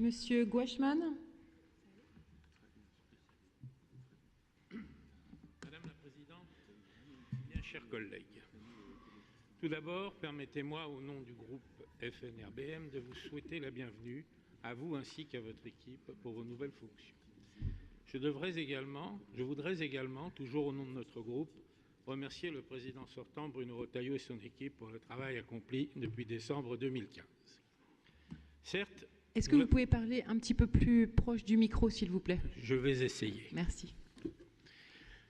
Monsieur Gouachman. Madame la Présidente, bien chers collègues, tout d'abord, permettez-moi, au nom du groupe FNRBM, de vous souhaiter la bienvenue à vous ainsi qu'à votre équipe pour vos nouvelles fonctions. Je voudrais également, toujours au nom de notre groupe, remercier le président sortant Bruno Retailleau et son équipe pour le travail accompli depuis décembre 2015. Certes, est-ce que vous pouvez parler un petit peu plus proche du micro, s'il vous plaît? Je vais essayer. Merci.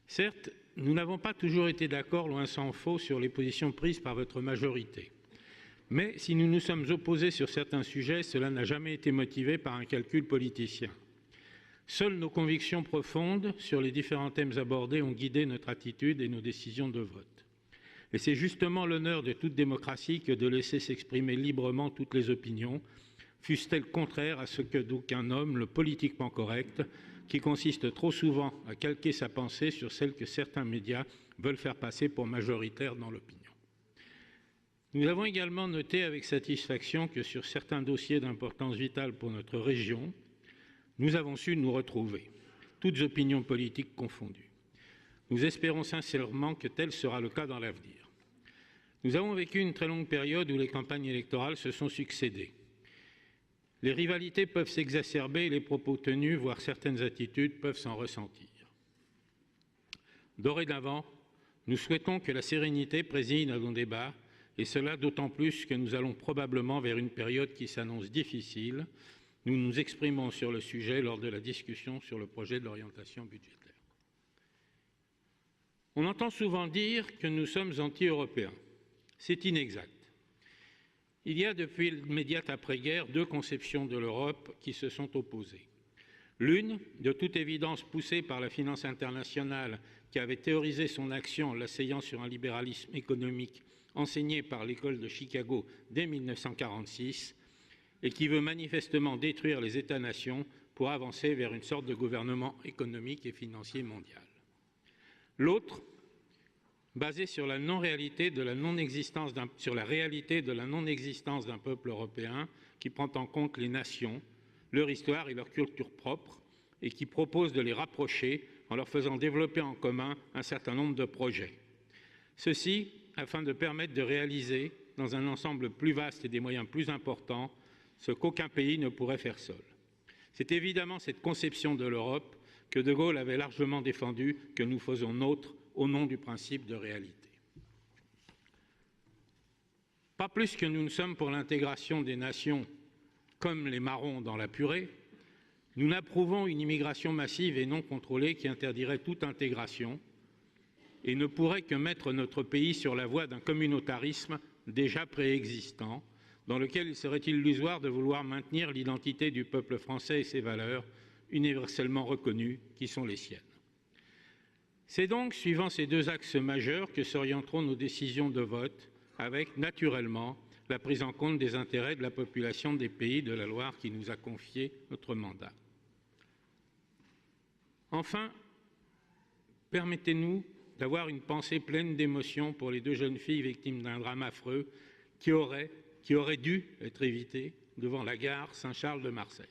Certes, nous n'avons pas toujours été d'accord, loin s'en faut, sur les positions prises par votre majorité. Mais si nous nous sommes opposés sur certains sujets, cela n'a jamais été motivé par un calcul politicien. Seules nos convictions profondes sur les différents thèmes abordés ont guidé notre attitude et nos décisions de vote. Et c'est justement l'honneur de toute démocratie que de laisser s'exprimer librement toutes les opinions, fussent-elles contraires à ce que d'aucuns nomment le politiquement correct, qui consiste trop souvent à calquer sa pensée sur celle que certains médias veulent faire passer pour majoritaire dans l'opinion. Nous avons également noté avec satisfaction que sur certains dossiers d'importance vitale pour notre région, nous avons su nous retrouver, toutes opinions politiques confondues. Nous espérons sincèrement que tel sera le cas dans l'avenir. Nous avons vécu une très longue période où les campagnes électorales se sont succédées. Les rivalités peuvent s'exacerber et les propos tenus, voire certaines attitudes, peuvent s'en ressentir. Dorénavant, nous souhaitons que la sérénité préside à nos débats, et cela d'autant plus que nous allons probablement vers une période qui s'annonce difficile. Nous nous exprimons sur le sujet lors de la discussion sur le projet de l'orientation budgétaire. On entend souvent dire que nous sommes anti-européens. C'est inexact. Il y a depuis l'immédiate après-guerre deux conceptions de l'Europe qui se sont opposées. L'une, de toute évidence poussée par la finance internationale qui avait théorisé son action en l'asseyant sur un libéralisme économique enseigné par l'école de Chicago dès 1946 et qui veut manifestement détruire les États-nations pour avancer vers une sorte de gouvernement économique et financier mondial. L'autre, basée sur la réalité de la non-existence d'un peuple européen qui prend en compte les nations, leur histoire et leur culture propre et qui propose de les rapprocher en leur faisant développer en commun un certain nombre de projets. Ceci afin de permettre de réaliser, dans un ensemble plus vaste et des moyens plus importants, ce qu'aucun pays ne pourrait faire seul. C'est évidemment cette conception de l'Europe que De Gaulle avait largement défendue, que nous faisons nôtre au nom du principe de réalité. Pas plus que nous ne sommes pour l'intégration des nations comme les marrons dans la purée, nous n'approuvons une immigration massive et non contrôlée qui interdirait toute intégration et ne pourrait que mettre notre pays sur la voie d'un communautarisme déjà préexistant, dans lequel il serait illusoire de vouloir maintenir l'identité du peuple français et ses valeurs universellement reconnues qui sont les siennes. C'est donc suivant ces deux axes majeurs que s'orienteront nos décisions de vote, avec naturellement la prise en compte des intérêts de la population des pays de la Loire qui nous a confié notre mandat. Enfin, permettez-nous d'avoir une pensée pleine d'émotion pour les deux jeunes filles victimes d'un drame affreux qui aurait dû être évité devant la gare Saint-Charles de Marseille.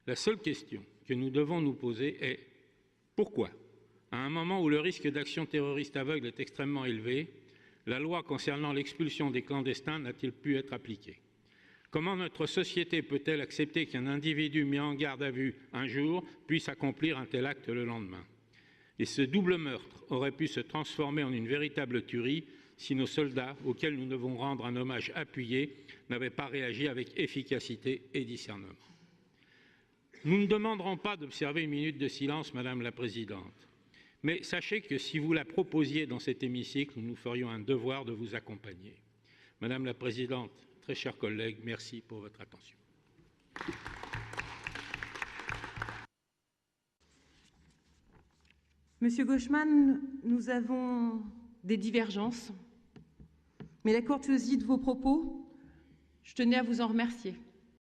La seule question que nous devons nous poser est pourquoi, à un moment où le risque d'action terroriste aveugle est extrêmement élevé, la loi concernant l'expulsion des clandestins n'a-t-il pu être appliquée? Comment notre société peut-elle accepter qu'un individu mis en garde à vue un jour puisse accomplir un tel acte le lendemain? Et ce double meurtre aurait pu se transformer en une véritable tuerie si nos soldats, auxquels nous devons rendre un hommage appuyé, n'avaient pas réagi avec efficacité et discernement. Nous ne demanderons pas d'observer une minute de silence, Madame la Présidente, mais sachez que si vous la proposiez dans cet hémicycle, nous nous ferions un devoir de vous accompagner. Madame la Présidente, très chers collègues, merci pour votre attention. Monsieur Gouachman, nous avons des divergences, mais la courtoisie de vos propos, je tenais à vous en remercier.